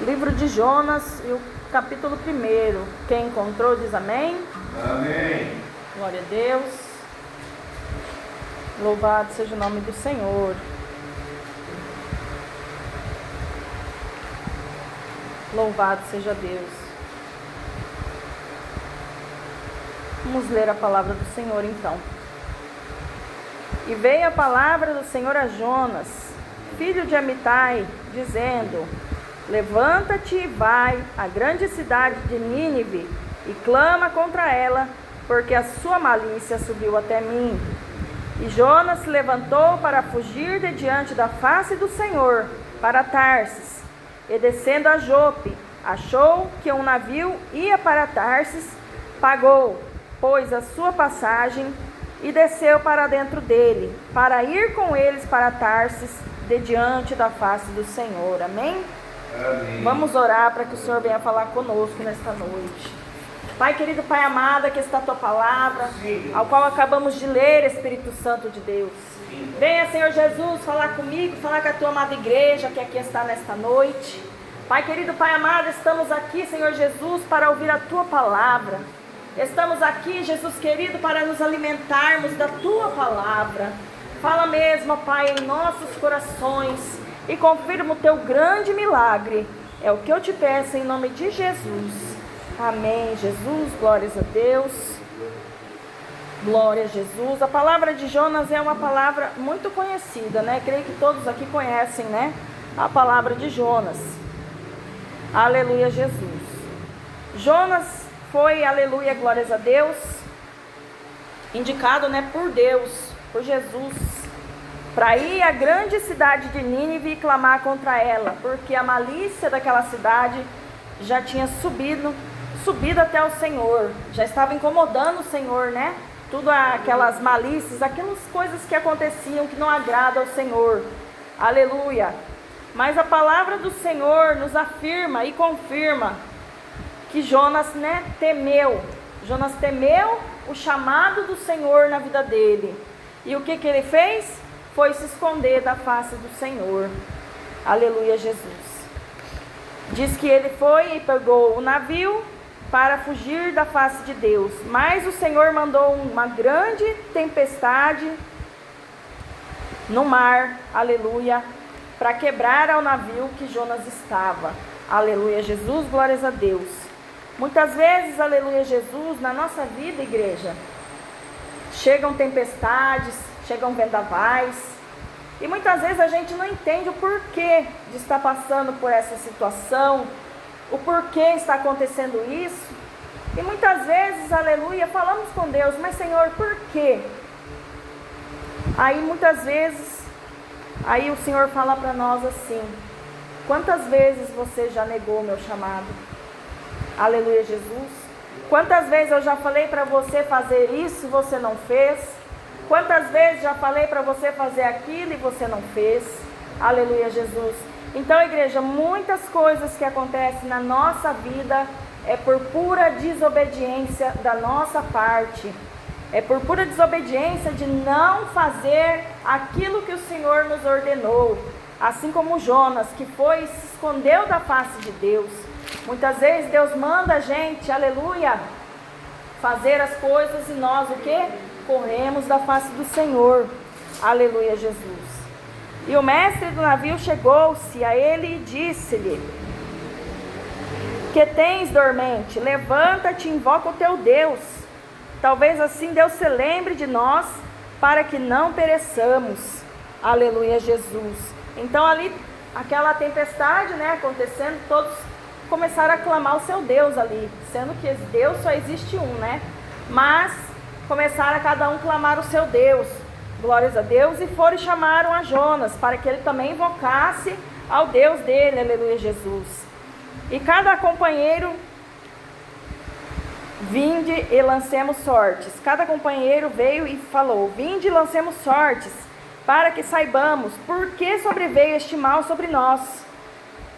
Livro de Jonas e o capítulo 1. Quem encontrou diz amém. Amém. Glória a Deus. Louvado seja o nome do Senhor. Louvado seja Deus. Vamos ler a palavra do Senhor então. E veio a palavra do Senhor a Jonas, filho de Amitai, dizendo: Levanta-te e vai à grande cidade de Nínive e clama contra ela, porque a sua malícia subiu até mim. E Jonas se levantou para fugir de diante da face do Senhor, para Tarsis. E descendo a Jope, achou que um navio ia para Tarsis, pagou, pois, a sua passagem, e desceu para dentro dele, para ir com eles para Tarsis, de diante da face do Senhor. Amém? Amém. Vamos orar para que o Senhor venha falar conosco nesta noite. Pai querido, Pai amado, aqui está a Tua palavra, ao qual acabamos de ler, Espírito Santo de Deus. Venha, Senhor Jesus, falar comigo, falar com a Tua amada igreja que aqui está nesta noite. Pai querido, Pai amado, estamos aqui, Senhor Jesus, para ouvir a Tua palavra. Estamos aqui, Jesus querido, para nos alimentarmos da Tua palavra. Fala mesmo, Pai, em nossos corações e confirma o Teu grande milagre. É o que eu te peço em nome de Jesus. Amém, Jesus, glórias a Deus. Glória a Jesus. A palavra de Jonas é uma palavra muito conhecida, né? Creio que todos aqui conhecem, né? A palavra de Jonas. Aleluia, Jesus. Jonas foi, aleluia, glórias a Deus, indicado, né, por Deus, por Jesus, para ir à grande cidade de Nínive e clamar contra ela, porque a malícia daquela cidade já tinha subido até o Senhor, já estava incomodando o Senhor, né? Tudo aquelas malícias, aquelas coisas que aconteciam que não agradam ao Senhor. Aleluia. Mas a palavra do Senhor nos afirma e confirma que Jonas, né, temeu. Jonas temeu o chamado do Senhor na vida dele. E o que ele fez? Foi se esconder da face do Senhor. Aleluia, Jesus. Diz que ele foi e pegou o navio para fugir da face de Deus. Mas o Senhor mandou uma grande tempestade no mar, aleluia, para quebrar ao navio que Jonas estava. Aleluia, Jesus, glórias a Deus. Muitas vezes, aleluia, Jesus, na nossa vida, igreja, chegam tempestades, chegam vendavais, e muitas vezes a gente não entende o porquê de estar passando por essa situação, o porquê está acontecendo isso, e muitas vezes, aleluia, falamos com Deus, mas Senhor, por quê? Aí muitas vezes, aí o Senhor fala para nós assim: quantas vezes você já negou o meu chamado? Aleluia, Jesus. Quantas vezes eu já falei para você fazer isso e você não fez? Quantas vezes já falei para você fazer aquilo e você não fez? Aleluia, Jesus. Então, igreja, muitas coisas que acontecem na nossa vida é por pura desobediência da nossa parte. É por pura desobediência de não fazer aquilo que o Senhor nos ordenou. Assim como Jonas, que foi e se escondeu da face de Deus. Muitas vezes Deus manda a gente, aleluia, fazer as coisas e nós o quê? Corremos da face do Senhor. Aleluia, Jesus. E o mestre do navio chegou-se a ele e disse-lhe: Que tens, dormente? Levanta-te e invoca o teu Deus. Talvez assim Deus se lembre de nós, para que não pereçamos. Aleluia, Jesus. Então ali, aquela tempestade, né, acontecendo, todos começaram a clamar o seu Deus ali, sendo que Deus só existe um, né? Mas começaram a cada um clamar o seu Deus, glórias a Deus, e foram e chamaram a Jonas, para que ele também invocasse ao Deus dele, aleluia, Jesus. E cada companheiro, vinde e lancemos sortes. Cada companheiro veio e falou: vinde e lancemos sortes, para que saibamos por que sobreveio este mal sobre nós.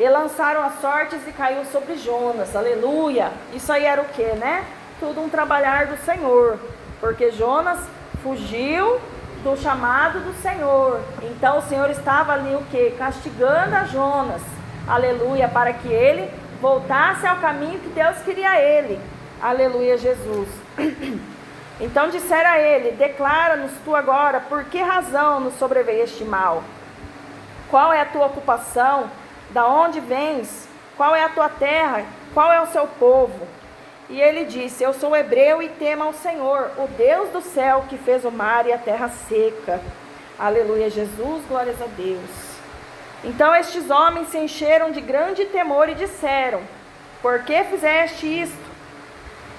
E lançaram as sortes e caiu sobre Jonas, aleluia. Isso aí era o que, né? Tudo um trabalhar do Senhor, porque Jonas fugiu do chamado do Senhor. Então o Senhor estava ali o que? Castigando a Jonas, aleluia, para que ele voltasse ao caminho que Deus queria a ele, aleluia, Jesus. Então disseram a ele: declara-nos tu agora, por que razão nos sobreveio este mal? Qual é a tua ocupação? Da onde vens? Qual é a tua terra? Qual é o seu povo? E ele disse: eu sou hebreu e temo ao Senhor, o Deus do céu, que fez o mar e a terra seca. Aleluia, Jesus, glórias a Deus. Então estes homens se encheram de grande temor e disseram: por que fizeste isto?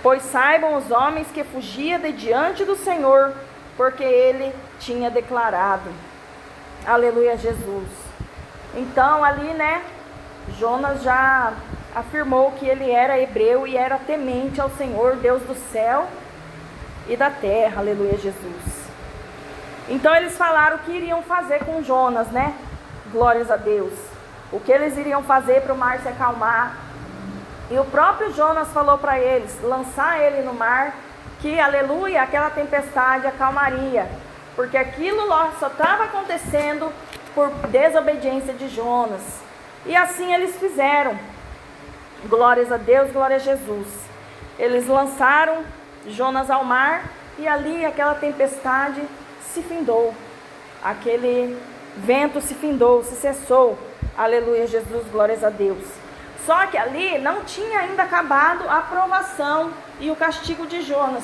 Pois saibam os homens que fugia de diante do Senhor, porque ele tinha declarado. Aleluia, Jesus. Então ali, Jonas já afirmou que ele era hebreu e era temente ao Senhor, Deus do céu e da terra. Aleluia, Jesus. Então eles falaram o que iriam fazer com Jonas, Glórias a Deus. O que eles iriam fazer para o mar se acalmar. E o próprio Jonas falou para eles lançar ele no mar, que, aleluia, aquela tempestade acalmaria. Porque aquilo só estava acontecendo por desobediência de Jonas. E assim eles fizeram. Glórias a Deus, glória a Jesus. Eles lançaram Jonas ao mar e ali aquela tempestade se findou. Aquele vento se findou, se cessou. Aleluia, Jesus, glórias a Deus. Só que ali não tinha ainda acabado a provação e o castigo de Jonas.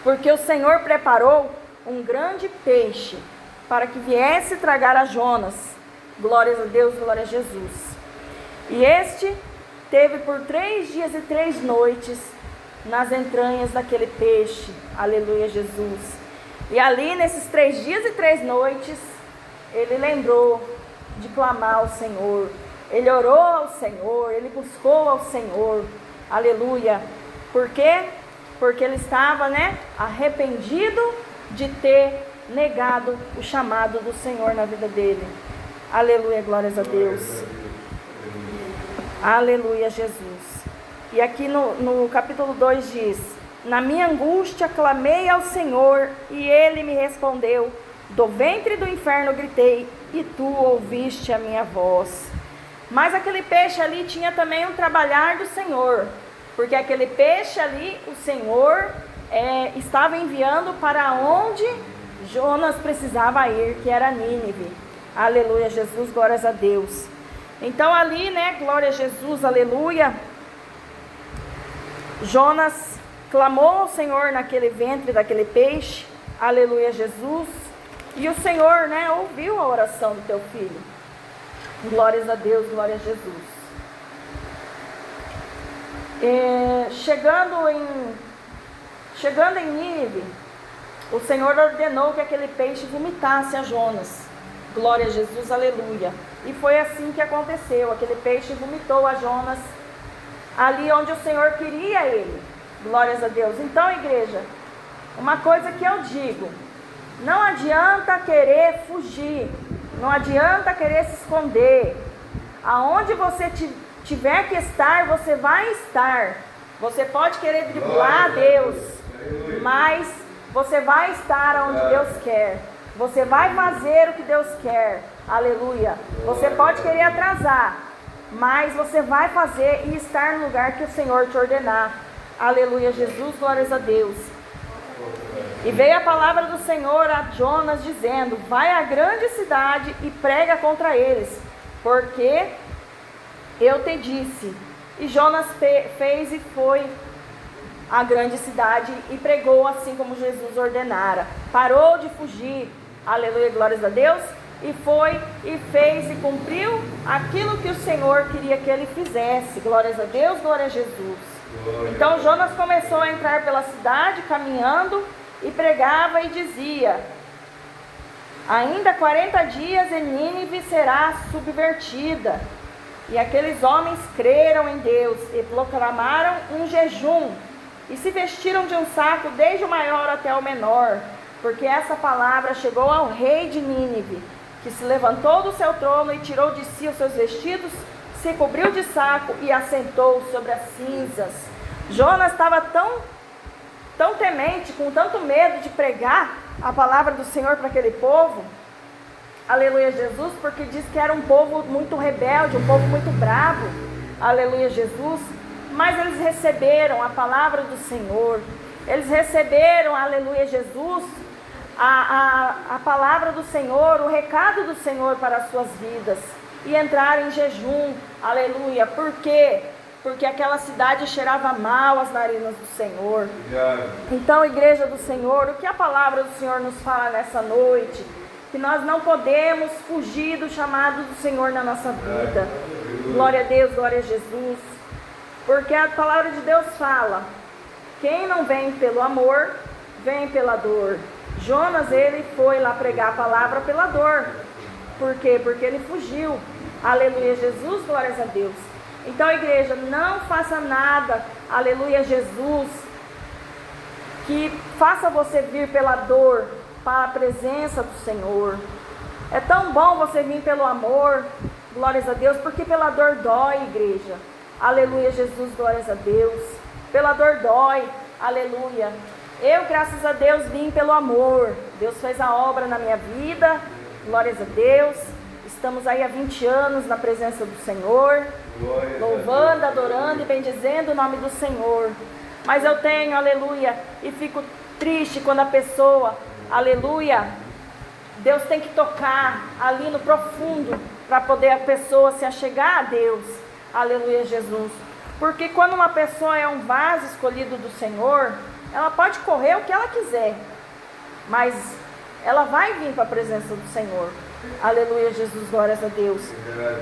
Porque o Senhor preparou um grande peixe para que viesse tragar a Jonas. Glórias a Deus, glória a Jesus. E este teve por 3 dias e 3 noites nas entranhas daquele peixe. Aleluia, Jesus. E ali, nesses 3 dias e 3 noites, ele lembrou de clamar ao Senhor. Ele orou ao Senhor, ele buscou ao Senhor. Aleluia. Por quê? Porque ele estava, arrependido de ter negado o chamado do Senhor na vida dele. Aleluia, glórias a Deus. Aleluia, Jesus. E aqui no capítulo 2 diz: na minha angústia clamei ao Senhor, e ele me respondeu. Do ventre do inferno gritei, e tu ouviste a minha voz. Mas aquele peixe ali tinha também um trabalhar do Senhor, porque aquele peixe ali, o Senhor estava enviando para onde Jonas precisava ir, que era Nínive. Aleluia, Jesus, glórias a Deus. Então ali, glória a Jesus, aleluia, Jonas clamou ao Senhor naquele ventre daquele peixe. Aleluia, Jesus. E o Senhor, ouviu a oração do teu filho. Glórias a Deus, glória a Jesus. Chegando em Nínive, o Senhor ordenou que aquele peixe vomitasse a Jonas. Glória a Jesus, aleluia. E foi assim que aconteceu. Aquele peixe vomitou a Jonas ali onde o Senhor queria ele. Glórias a Deus. Então, igreja, uma coisa que eu digo: não adianta querer fugir, não adianta querer se esconder. Aonde você tiver que estar, você vai estar. Você pode querer driblar a Deus, mas você vai estar onde Deus quer. Você vai fazer o que Deus quer. Aleluia. Você pode querer atrasar, mas você vai fazer e estar no lugar que o Senhor te ordenar. Aleluia, Jesus, glórias a Deus. E veio a palavra do Senhor a Jonas dizendo: vai à grande cidade e prega contra eles, porque eu te disse. E Jonas fez e foi à grande cidade e pregou assim como Jesus ordenara. Parou de fugir, aleluia, glórias a Deus, e foi e fez e cumpriu aquilo que o Senhor queria que ele fizesse. Glórias a Deus, glória a Jesus. Então Jonas começou a entrar pela cidade caminhando e pregava e dizia: ainda 40 dias e Nínive será subvertida. E aqueles homens creram em Deus e proclamaram um jejum e se vestiram de um saco desde o maior até o menor, porque essa palavra chegou ao rei de Nínive, que se levantou do seu trono e tirou de si os seus vestidos, se cobriu de saco e assentou sobre as cinzas. Jonas estava tão temente, com tanto medo de pregar a palavra do Senhor para aquele povo, aleluia Jesus, porque diz que era um povo muito rebelde, um povo muito bravo, aleluia Jesus, mas eles receberam a palavra do Senhor, eles receberam, aleluia Jesus, a palavra do Senhor, o recado do Senhor para as suas vidas, e entraram em jejum, aleluia. Por quê? Porque aquela cidade cheirava mal as narinas do Senhor. Então, igreja do Senhor, o que a palavra do Senhor nos fala nessa noite? Que nós não podemos fugir do chamado do Senhor na nossa vida. Glória a Deus, glória a Jesus. Porque a palavra de Deus fala: quem não vem pelo amor, vem pela dor. Jonas, ele foi lá pregar a palavra pela dor. Por quê? Porque ele fugiu. Aleluia Jesus, glórias a Deus. Então, igreja, não faça nada, aleluia Jesus, que faça você vir pela dor para a presença do Senhor. É tão bom você vir pelo amor, glórias a Deus, porque pela dor dói, igreja. Aleluia Jesus, glórias a Deus. Pela dor dói, aleluia. Eu, graças a Deus, vim pelo amor. Deus fez a obra na minha vida, glórias a Deus. Estamos aí há 20 anos na presença do Senhor, louvando, adorando e bendizendo o nome do Senhor. Mas eu tenho, aleluia, e fico triste quando a pessoa, aleluia, Deus tem que tocar ali no profundo para poder a pessoa se achegar a Deus, aleluia Jesus. Porque quando uma pessoa é um vaso escolhido do Senhor, ela pode correr o que ela quiser, mas ela vai vir para a presença do Senhor. Aleluia Jesus, glórias a Deus.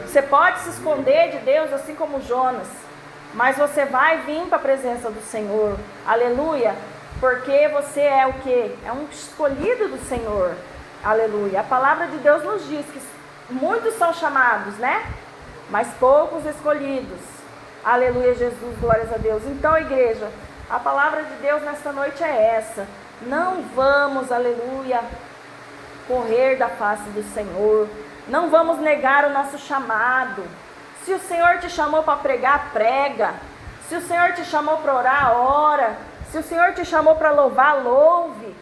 Você pode se esconder de Deus assim como Jonas, mas você vai vir para a presença do Senhor. Aleluia, porque você é o que? É um escolhido do Senhor. Aleluia. A palavra de Deus nos diz que muitos são chamados, né? Mas poucos escolhidos. Aleluia Jesus, glórias a Deus. Então, igreja, a palavra de Deus nesta noite é essa: não vamos, aleluia, correr da face do Senhor. Não vamos negar o nosso chamado. Se o Senhor te chamou para pregar, prega. Se o Senhor te chamou para orar, ora. Se o Senhor te chamou para louvar, louve.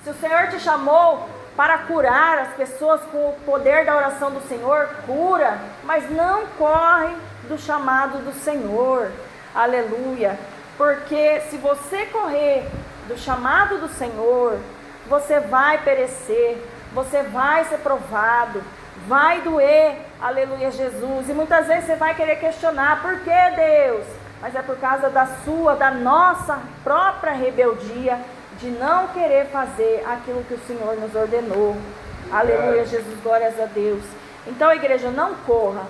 Se o Senhor te chamou para curar as pessoas com o poder da oração do Senhor, cura. Mas não corre do chamado do Senhor. Aleluia. Porque se você correr do chamado do Senhor, você vai perecer, você vai ser provado, vai doer, aleluia Jesus. E muitas vezes você vai querer questionar: por que Deus? Mas é por causa da nossa própria rebeldia, de não querer fazer aquilo que o Senhor nos ordenou. Aleluia Jesus, glórias a Deus. Então, igreja, não corra.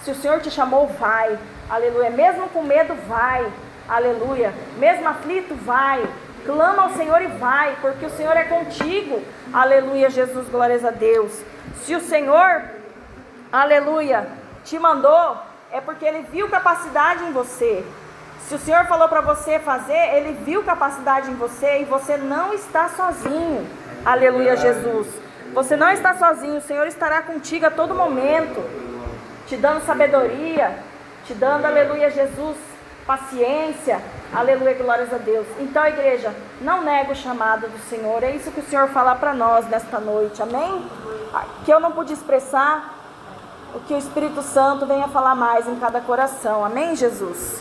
Se o Senhor te chamou, vai. Aleluia, mesmo com medo, vai. Aleluia, mesmo aflito, vai. Clama ao Senhor e vai, porque o Senhor é contigo. Aleluia, Jesus, glórias a Deus. Se o Senhor, aleluia, te mandou, é porque Ele viu capacidade em você. Se o Senhor falou para você fazer, Ele viu capacidade em você e você não está sozinho. Aleluia, Jesus. Você não está sozinho, o Senhor estará contigo a todo momento, te dando sabedoria, te dando, aleluia, Jesus, paciência, aleluia, glórias a Deus. Então, igreja, não nega o chamado do Senhor. É isso que o Senhor fala para nós nesta noite, amém? Que eu não pude expressar, o que o Espírito Santo venha falar mais em cada coração, amém, Jesus?